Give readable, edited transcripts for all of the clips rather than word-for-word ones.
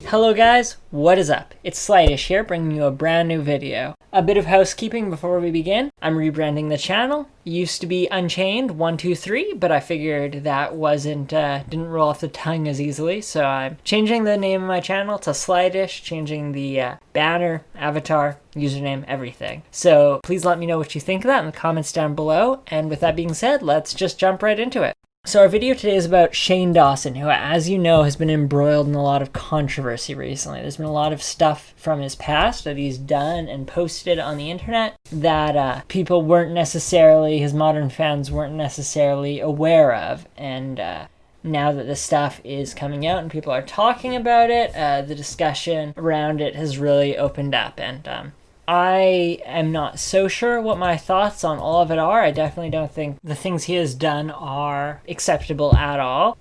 Hello guys, what is up? It's Slightish here, bringing you a brand new video. A bit of housekeeping before we begin. I'm rebranding the channel. It used to be Unchained123, but I figured that didn't roll off the tongue as easily, so I'm changing the name of my channel to Slightish, changing the banner, avatar, username, everything. So please let me know what you think of that in the comments down below, and with that being said, let's just jump right into it. So our video today is about Shane Dawson, who, as you know, has been embroiled in a lot of controversy recently. There's been a lot of stuff from his past that he's done and posted on the internet that people his modern fans weren't necessarily aware of. And now that the stuff is coming out and people are talking about it, the discussion around it has really opened up. And I am not so sure what my thoughts on all of it are. I definitely don't think the things he has done are acceptable at all.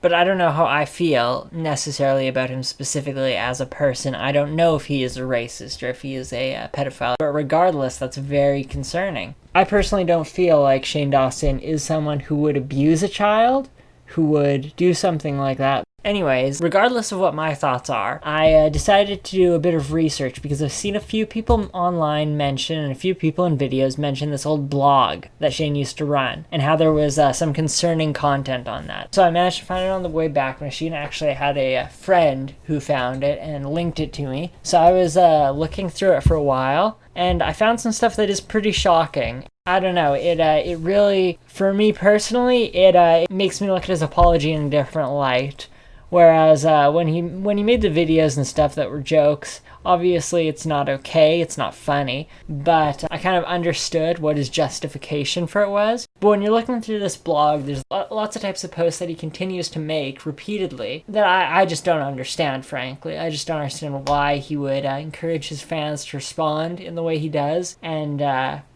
But I don't know how I feel necessarily about him specifically as a person. I don't know if he is a racist or if he is a pedophile. But regardless, that's very concerning. I personally don't feel like Shane Dawson is someone who would abuse a child, who would do something like that. Anyways, regardless of what my thoughts are, I decided to do a bit of research because I've seen a few people online mention and a few people in videos mention this old blog that Shane used to run and how there was some concerning content on that. So I managed to find it on the way back when Shane actually had a friend who found it and linked it to me. So I was looking through it for a while and I found some stuff that is pretty shocking. I don't know, it really, for me personally, it makes me look at his apology in a different light. Whereas when he made the videos and stuff that were jokes, obviously it's not okay, it's not funny, but I kind of understood what his justification for it was. But when you're looking through this blog, there's lots of types of posts that he continues to make repeatedly that I just don't understand, frankly. I just don't understand why he would encourage his fans to respond in the way he does, and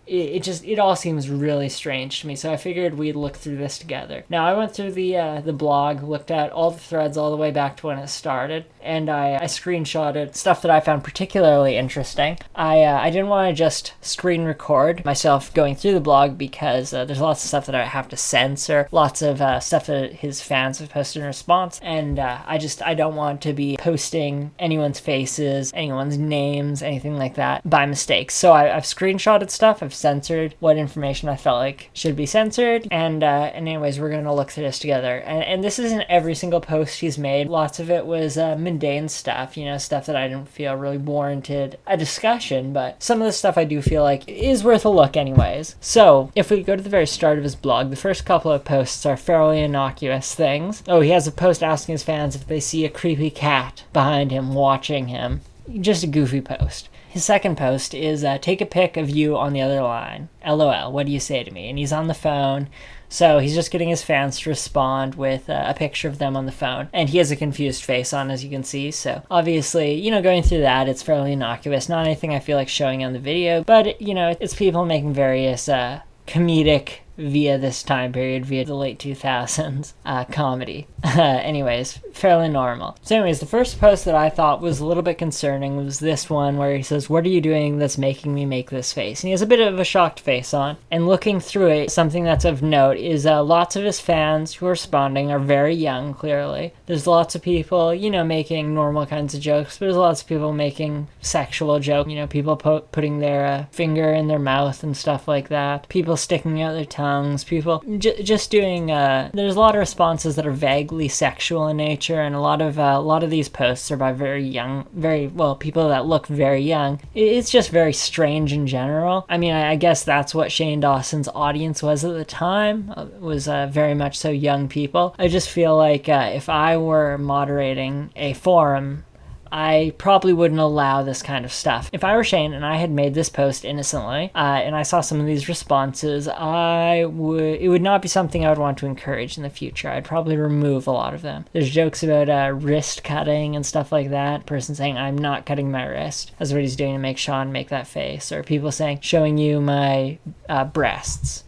it all seems really strange to me, so I figured we'd look through this together. Now, I went through the blog, looked at all the threads all the way back to when it started, and I screenshotted stuff that I found particularly interesting. I didn't want to just screen record myself going through the blog because there's lots of stuff that I have to censor, lots of stuff that his fans have posted in response, and I don't want to be posting anyone's faces, anyone's names, anything like that by mistake. So I've screenshotted stuff, I've censored what information I felt like should be censored, and anyways, we're gonna look through this together. And this isn't every single post he's made. Lots of it was mundane stuff, stuff that I didn't feel really warranted a discussion, but some of the stuff I do feel like is worth a look anyways. So if we go to the very start of his blog, the first couple of posts are fairly innocuous things. Oh, he has a post asking his fans if they see a creepy cat behind him watching him. Just a goofy post. His second post is, take a pic of you on the other line. LOL, what do you say to me? And he's on the phone, so he's just getting his fans to respond with a picture of them on the phone. And he has a confused face on, as you can see, so obviously, going through that, it's fairly innocuous. Not anything I feel like showing on the video, but, it's people making various comedic via this time period, via the late 2000s comedy. Anyways, fairly normal. So anyways, the first post that I thought was a little bit concerning was this one where he says, "What are you doing that's making me make this face?" And he has a bit of a shocked face on. And looking through it, something that's of note is lots of his fans who are responding are very young, clearly. There's lots of people, making normal kinds of jokes, but there's lots of people making sexual jokes, people putting their finger in their mouth and stuff like that. People sticking out their tongues, people just doing, there's a lot of responses that are vaguely sexual in nature, and a lot of these posts are by people that look very young. It's just very strange in general. I mean, I guess that's what Shane Dawson's audience was at the time, was very much so young people. I just feel like if I were moderating a forum, I probably wouldn't allow this kind of stuff. If I were Shane and I had made this post innocently, and I saw some of these responses, it would not be something I would want to encourage in the future. I'd probably remove a lot of them. There's jokes about wrist cutting and stuff like that. Person saying, "I'm not cutting my wrist." That's what he's doing to make Sean make that face. Or people saying, "Showing you my breasts."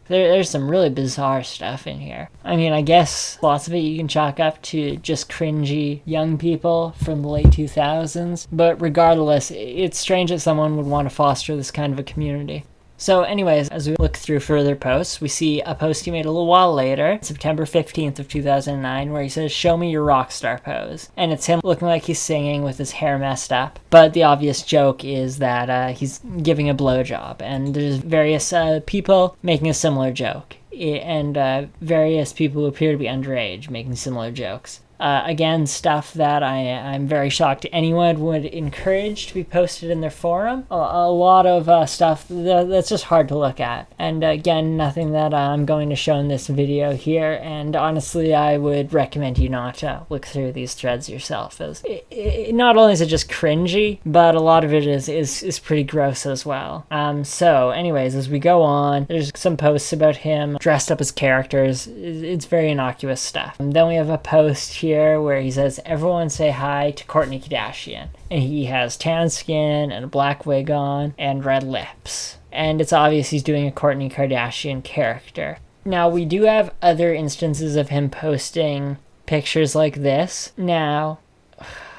There's some really bizarre stuff in here. I mean, I guess lots of it you can chalk up to just cringy young people from the late 2000s. But regardless, it's strange that someone would want to foster this kind of a community. So anyways, as we look through further posts, we see a post he made a little while later, September 15th of 2009, where he says, "Show me your rock star pose." And it's him looking like he's singing with his hair messed up. But the obvious joke is that he's giving a blowjob. And there's various people making a similar joke. And various people who appear to be underage making similar jokes. Again, stuff that I'm very shocked anyone would encourage to be posted in their forum. A lot of stuff that's just hard to look at. And again, nothing that I'm going to show in this video here. And honestly, I would recommend you not look through these threads yourself. As not only is it just cringy, but a lot of it is pretty gross as well. So anyways, as we go on, there's some posts about him dressed up as characters. It's very innocuous stuff. And then we have a post here where he says, "Everyone say hi to Kourtney Kardashian." And he has tan skin and a black wig on and red lips. And it's obvious he's doing a Kourtney Kardashian character. Now, we do have other instances of him posting pictures like this. Now,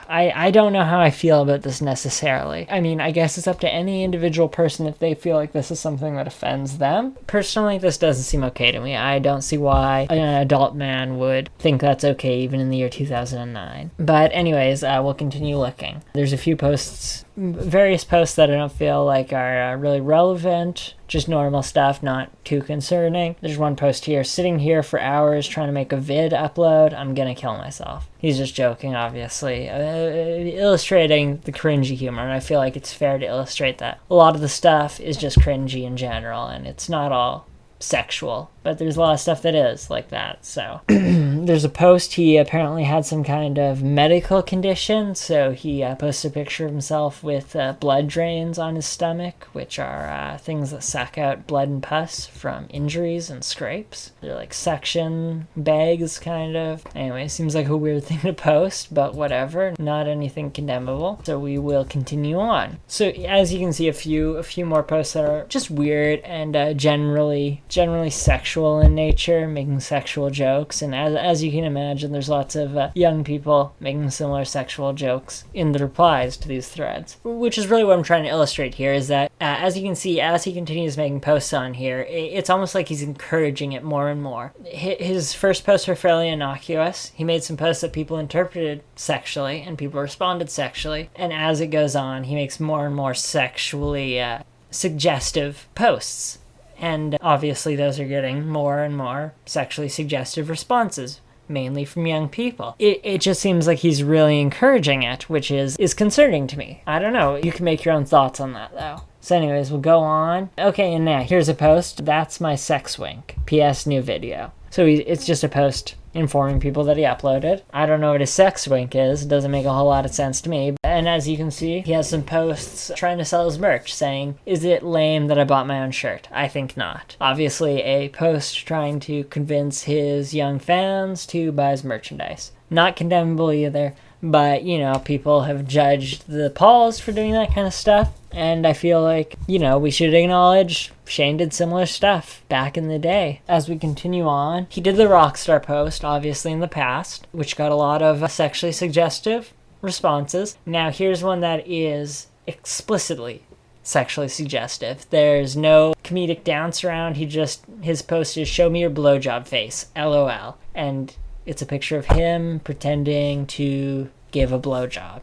I don't know how I feel about this necessarily. I mean, I guess it's up to any individual person if they feel like this is something that offends them. Personally, this doesn't seem okay to me. I don't see why an adult man would think that's okay even in the year 2009. But anyways, we'll continue looking. There's a few posts, various posts that I don't feel like are really relevant. Just normal stuff, not too concerning. There's one post here, "Sitting here for hours trying to make a vid upload. I'm gonna kill myself." He's just joking, obviously, illustrating the cringy humor, and I feel like it's fair to illustrate that. A lot of the stuff is just cringy in general, and it's not all sexual, but there's a lot of stuff that is like that. So there's a post, he apparently had some kind of medical condition, so he posted a picture of himself with blood drains on his stomach, which are things that suck out blood and pus from injuries and scrapes. They're like suction bags, kind of. Anyway, seems like a weird thing to post, but whatever, not anything condemnable. So we will continue on. So as you can see, a few more posts that are just weird and generally sexual in nature, making sexual jokes. And as you can imagine, there's lots of young people making similar sexual jokes in the replies to these threads. Which is really what I'm trying to illustrate here, is that as you can see, as he continues making posts on here, it's almost like he's encouraging it more and more. His first posts were fairly innocuous. He made some posts that people interpreted sexually, and people responded sexually. And as it goes on, he makes more and more sexually suggestive posts. And obviously those are getting more and more sexually suggestive responses, mainly from young people. It just seems like he's really encouraging it, which is concerning to me. I don't know. You can make your own thoughts on that, though. So anyways, we'll go on. Okay, and now here's a post. "That's my sex wink. P.S. New video." So it's just a post informing people that he uploaded. I don't know what his sex wink is. It doesn't make a whole lot of sense to me. And as you can see, he has some posts trying to sell his merch, saying, "Is it lame that I bought my own shirt? I think not." Obviously a post trying to convince his young fans to buy his merchandise. Not condemnable either, but, you know, people have judged the Pauls for doing that kind of stuff. And I feel like, you know, we should acknowledge Shane did similar stuff back in the day. As we continue on, he did the Rockstar post, obviously, in the past, which got a lot of sexually suggestive responses. Now, here's one that is explicitly sexually suggestive. There's no comedic dance around. His post is, "Show me your blowjob face, LOL." And it's a picture of him pretending to give a blowjob.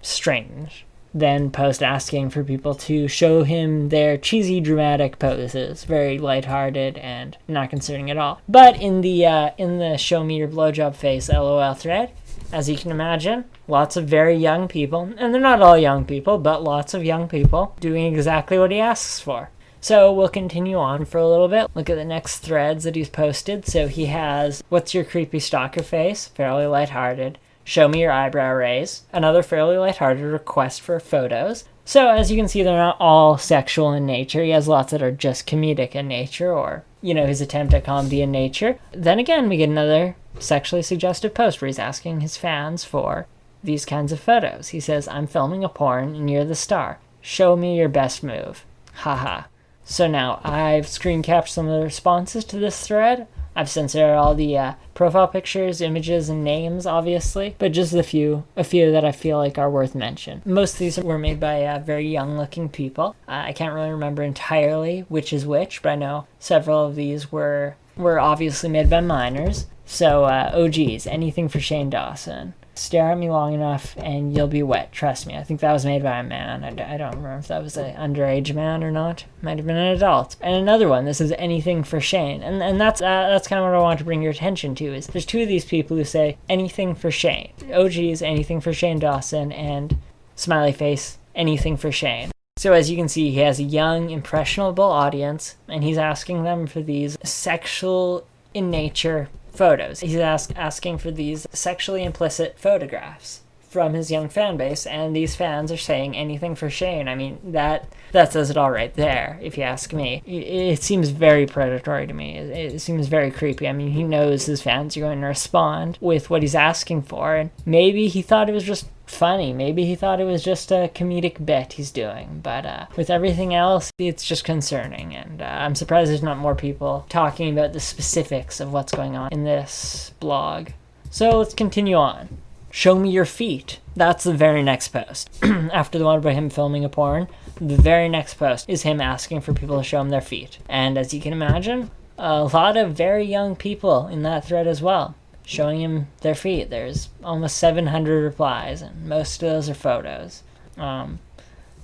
Strange. Then post asking for people to show him their cheesy dramatic poses. Very lighthearted and not concerning at all. But in the "Show me your blowjob face, LOL" thread, as you can imagine, lots of very young people, and they're not all young people, but lots of young people doing exactly what he asks for. So we'll continue on for a little bit. Look at the next threads that he's posted. So he has, "What's your creepy stalker face?" Fairly lighthearted. "Show me your eyebrow raise." Another fairly lighthearted request for photos. So as you can see, they're not all sexual in nature. He has lots that are just comedic in nature, or, you know, his attempt at comedy in nature. Then again, we get another sexually suggestive post where he's asking his fans for these kinds of photos. He says, "I'm filming a porn and you're the star. Show me your best move. Haha." So now I've screen capped some of the responses to this thread. I've censored all the profile pictures, images, and names, obviously, but just a few that I feel like are worth mention. Most of these were made by very young-looking people. I can't really remember entirely which is which, but I know several of these were obviously made by minors. So, OGs, anything for Shane Dawson. Stare at me long enough and you'll be wet, trust me. I think that was made by a man. I don't remember if that was an underage man or not. Might have been an adult. And another one, this is anything for Shane. And that's kind of what I want to bring your attention to, is there's two of these people who say anything for Shane. OGs, anything for Shane Dawson, and smiley face, anything for Shane. So as you can see, he has a young, impressionable audience, and he's asking them for these sexual in nature photos. He's asking for these sexually implicit photographs from his young fan base, and these fans are saying anything for Shane. I mean, that says it all right there, if you ask me. It seems very predatory to me. It seems very creepy. I mean, he knows his fans are going to respond with what he's asking for, and maybe he thought it was just funny. Maybe he thought it was just a comedic bit he's doing, but with everything else, it's just concerning, and I'm surprised there's not more people talking about the specifics of what's going on in this blog. So let's continue on. Show me your feet. That's the very next post. After the one about him filming a porn, the very next post is him asking for people to show him their feet. And as you can imagine, a lot of very young people in that thread as well, showing him their feet. There's almost 700 replies, and most of those are photos.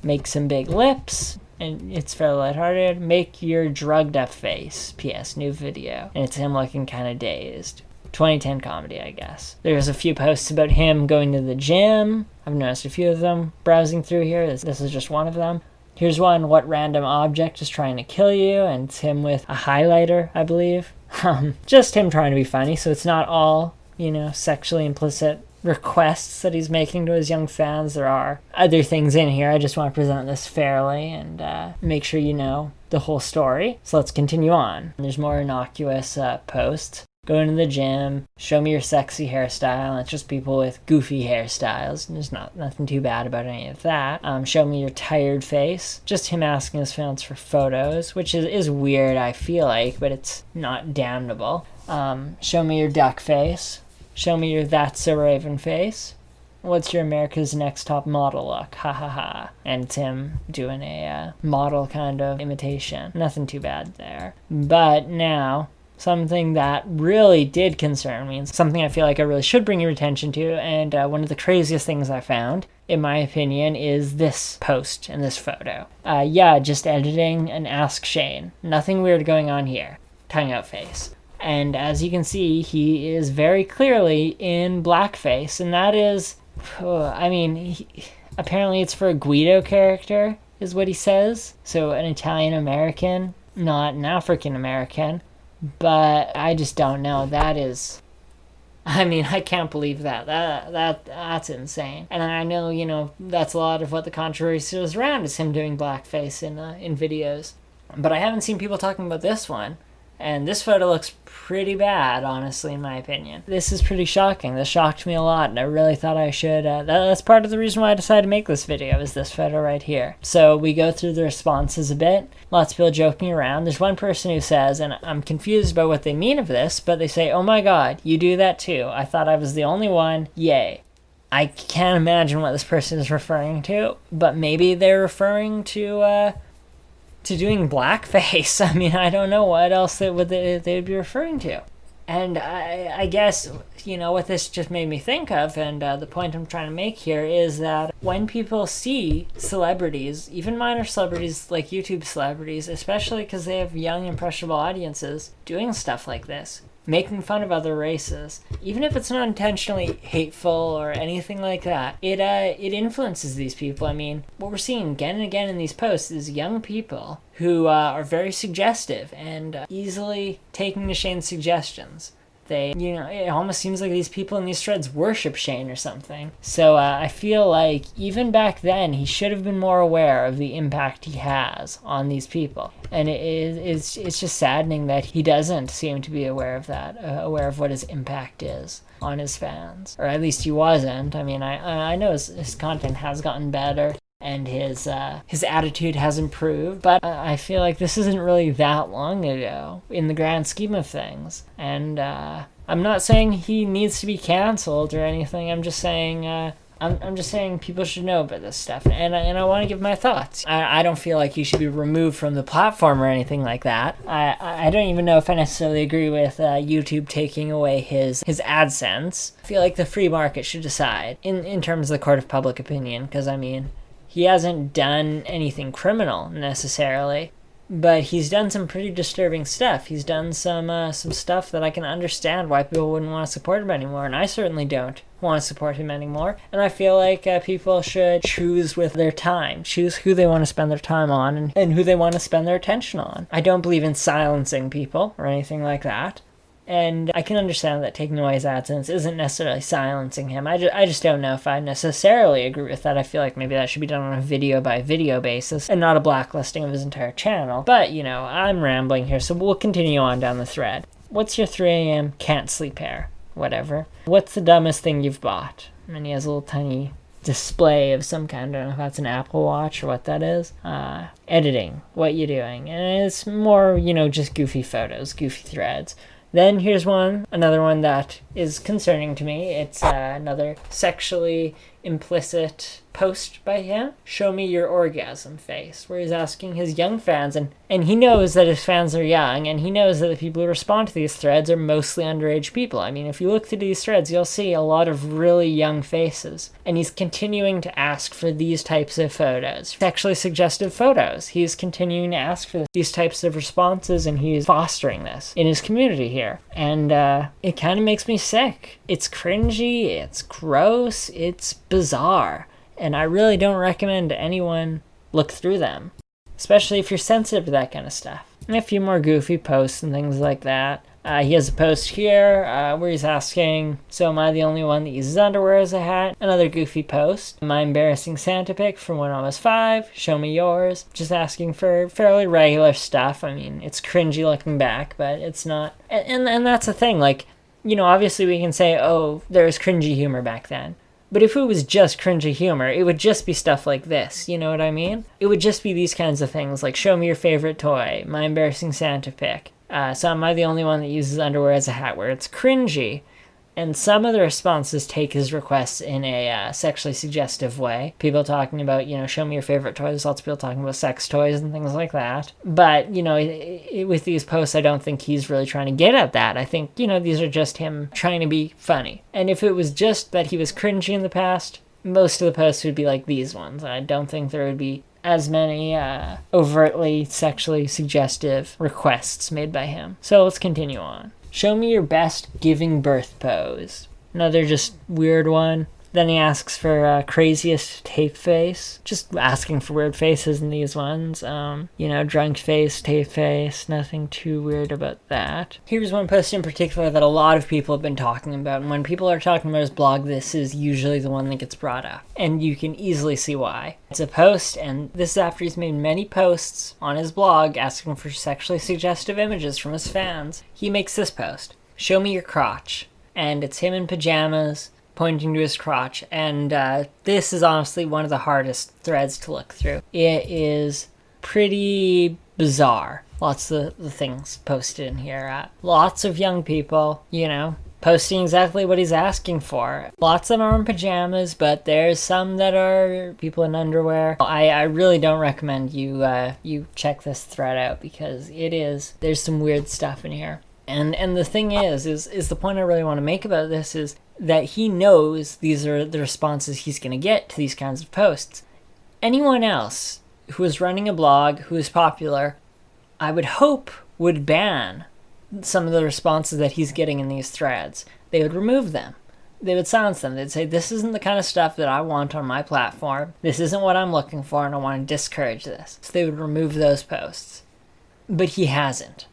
Make some big lips, and it's fairly lighthearted. Make your drugged up face. P.S. New video. And it's him looking kind of dazed. 2010 comedy, I guess. There's a few posts about him going to the gym. I've noticed a few of them browsing through here. This is just one of them. Here's one, what random object is trying to kill you? And it's him with a highlighter, I believe. Just him trying to be funny, so it's not all, sexually implicit requests that he's making to his young fans. There are other things in here. I just want to present this fairly and make sure you know the whole story. So let's continue on. There's more innocuous posts. Go into the gym, show me your sexy hairstyle. And it's just people with goofy hairstyles. There's nothing too bad about any of that. Show me your tired face. Just him asking his fans for photos, which is weird, I feel like, but it's not damnable. Show me your duck face. Show me your That's So Raven face. What's your America's Next Top Model look? Ha ha ha. And it's him doing a model kind of imitation. Nothing too bad there. But now, something that really did concern me, and something I feel like I really should bring your attention to, and one of the craziest things I found, in my opinion, is this post and this photo. Just editing an Ask Shane. Nothing weird going on here. Tongue out face. And as you can see, he is very clearly in blackface, and that is, apparently it's for a Guido character, is what he says. So an Italian-American, not an African-American. But I just don't know. That is, I can't believe that. That's insane. And I know, that's a lot of what the controversy is around, is him doing blackface in videos. But I haven't seen people talking about this one. And this photo looks pretty bad, honestly, in my opinion. This is pretty shocking. This shocked me a lot, and I really thought I should. That's part of the reason why I decided to make this video, is this photo right here. So we go through the responses a bit. Lots of people joking around. There's one person who says, and I'm confused about what they mean of this, but they say, "Oh my god, you do that too. I thought I was the only one. Yay." I can't imagine what this person is referring to, but maybe they're referring to doing blackface. I don't know what else they would be referring to. And I guess, what this just made me think of, and the point I'm trying to make here, is that when people see celebrities, even minor celebrities like YouTube celebrities, especially because they have young, impressionable audiences, doing stuff like this, making fun of other races, even if it's not intentionally hateful or anything like that, it influences these people. What we're seeing again and again in these posts is young people who are very suggestive and easily taking to Shane's suggestions. They, it almost seems like these people in these threads worship Shane or something. So I feel like even back then, he should have been more aware of the impact he has on these people. And it's just saddening that he doesn't seem to be aware of that, aware of what his impact is on his fans. Or at least he wasn't. I know his content has gotten better. and his attitude has improved. But I feel like this isn't really that long ago in the grand scheme of things. And I'm not saying he needs to be canceled or anything. I'm just saying I'm just saying people should know about this stuff, and I want to give my thoughts. I don't feel like he should be removed from the platform or anything like that. I don't even know if I necessarily agree with YouTube taking away his AdSense. I feel like the free market should decide in terms of the court of public opinion, because, I mean, he hasn't done anything criminal necessarily, but he's done some pretty disturbing stuff. He's done some stuff that I can understand why people wouldn't want to support him anymore, and I certainly don't want to support him anymore. And I feel like people should choose with their time, choose who they want to spend their time on and who they want to spend their attention on. I don't believe in silencing people or anything like that. And I can understand that taking away his AdSense isn't necessarily silencing him. I just don't know if I necessarily agree with that. I feel like maybe that should be done on a video-by-video basis and not a blacklisting of his entire channel. But, you know, I'm rambling here, so we'll continue on down the thread. What's your 3 a.m. can't sleep hair? Whatever. What's the dumbest thing you've bought? And he has a little tiny display of some kind. I don't know if that's an Apple Watch or what that is. Editing. What you doing? And it's more, you know, just goofy photos, goofy threads. Then here's another one that is concerning to me. It's another sexually implicit post by him. Show me your orgasm face, where he's asking his young fans, and he knows that his fans are young, and he knows that the people who respond to these threads are mostly underage people. I mean, if you look through these threads, you'll see a lot of really young faces, and he's continuing to ask for these types of photos, sexually suggestive photos. He's continuing to ask for these types of responses, and he's fostering this in his community here, and it kind of makes me sick. It's cringy, it's gross, it's bizarre. And I really don't recommend anyone look through them, especially if you're sensitive to that kind of stuff. And a few more goofy posts and things like that. He has a post here where he's asking, so am I the only one that uses underwear as a hat? Another goofy post. My embarrassing Santa pic from when I was 5. Show me yours. Just asking for fairly regular stuff. I mean, it's cringy looking back, but it's not. And that's the thing. Like, you know, obviously we can say, oh, there was cringy humor back then. But if it was just cringy humor, it would just be stuff like this, you know what I mean? It would just be these kinds of things, like show me your favorite toy, my embarrassing Santa pic. So am I the only one that uses underwear as a hat, where it's cringy? And some of the responses take his requests in a sexually suggestive way. People talking about, you know, show me your favorite toys. Lots of people talking about sex toys and things like that. But, you know, with these posts, I don't think he's really trying to get at that. I think, you know, these are just him trying to be funny. And if it was just that he was cringy in the past, most of the posts would be like these ones. I don't think there would be as many overtly sexually suggestive requests made by him. So let's continue on. Show me your best giving birth pose. Another just weird one. Then he asks for craziest tape face. Just asking for weird faces in these ones. You know, drunk face, tape face. Nothing too weird about that. Here's one post in particular that a lot of people have been talking about. And when people are talking about his blog, this is usually the one that gets brought up. And you can easily see why. It's a post, and this is after he's made many posts on his blog asking for sexually suggestive images from his fans. He makes this post. Show me your crotch. And it's him in pajamas, pointing to his crotch, and this is honestly one of the hardest threads to look through. It is pretty bizarre. Lots of the things posted in here. Lots of young people, you know, posting exactly what he's asking for. Lots of them are in pajamas, but there's some that are people in underwear. I really don't recommend you check this thread out, because there's some weird stuff in here. And the thing is the point I really want to make about this is that he knows these are the responses he's going to get to these kinds of posts. Anyone else who is running a blog, who is popular, I would hope would ban some of the responses that he's getting in these threads. They would remove them. They would silence them. They'd say, this isn't the kind of stuff that I want on my platform. This isn't what I'm looking for, and I want to discourage this. So they would remove those posts. But he hasn't.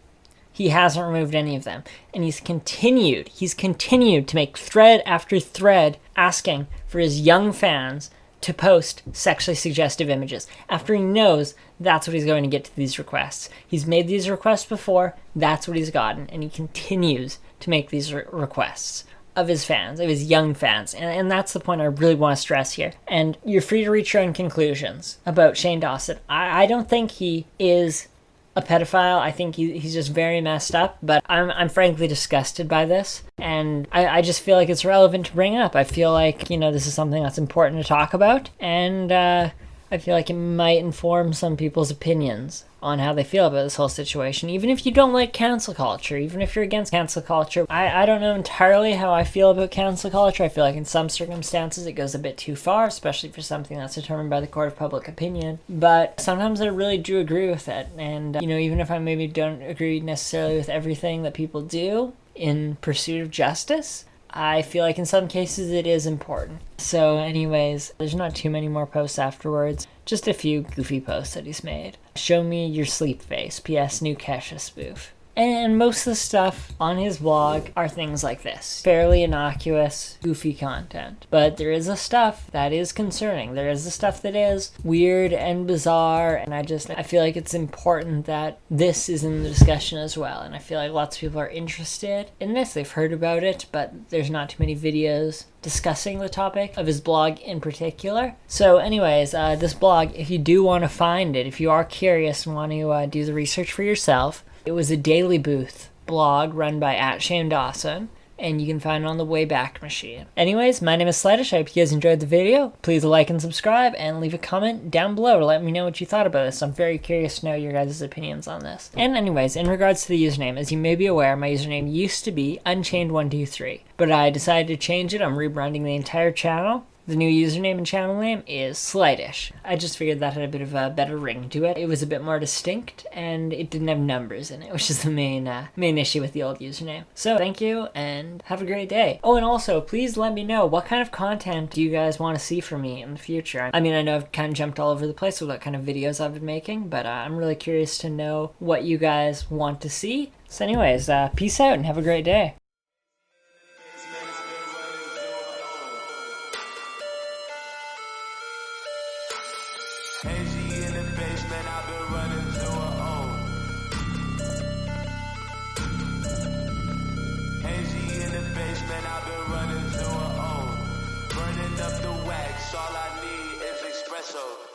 He hasn't removed any of them. And he's continued to make thread after thread asking for his young fans to post sexually suggestive images after he knows that's what he's going to get to these requests. He's made these requests before, that's what he's gotten, and he continues to make these requests of his fans, of his young fans. And that's the point I really want to stress here. And you're free to reach your own conclusions about Shane Dawson. I don't think he is a pedophile. I think he's just very messed up, but I'm frankly disgusted by this, and I just feel like it's relevant to bring up. I feel like, this is something that's important to talk about, and I feel like it might inform some people's opinions on how they feel about this whole situation. Even if you don't like cancel culture, even if you're against cancel culture, I don't know entirely how I feel about cancel culture. I feel like in some circumstances it goes a bit too far, especially for something that's determined by the court of public opinion. But sometimes I really do agree with it. And, even if I maybe don't agree necessarily with everything that people do in pursuit of justice, I feel like in some cases it is important. So anyways, there's not too many more posts afterwards. Just a few goofy posts that he's made. Show me your sleep face. P.S. New Kesha spoof. And most of the stuff on his blog are things like this. Fairly innocuous, goofy content. But there is a stuff that is concerning. There is the stuff that is weird and bizarre. And I feel like it's important that this is in the discussion as well. And I feel like lots of people are interested in this. They've heard about it, but there's not too many videos discussing the topic of his blog in particular. So anyways, this blog, if you do want to find it, if you are curious and want to do the research for yourself, it was a Dailybooth blog run by @Shane Dawson, and you can find it on the Wayback Machine. Anyways, my name is Slightish. I hope you guys enjoyed the video. Please like and subscribe, and leave a comment down below to let me know what you thought about this. I'm very curious to know your guys' opinions on this. And anyways, in regards to the username, as you may be aware, my username used to be Unchained123, but I decided to change it. I'm rebranding the entire channel. The new username and channel name is Slightish. I just figured that had a bit of a better ring to it. It was a bit more distinct, and it didn't have numbers in it, which is the main issue with the old username. So thank you, and have a great day. Oh, and also, please let me know, what kind of content do you guys want to see from me in the future? I mean, I know I've kind of jumped all over the place with what kind of videos I've been making, but I'm really curious to know what you guys want to see. So anyways, peace out and have a great day. AG in the basement, I've been running through a AG in the basement, I've been running through a burning up the wax, all I need is espresso.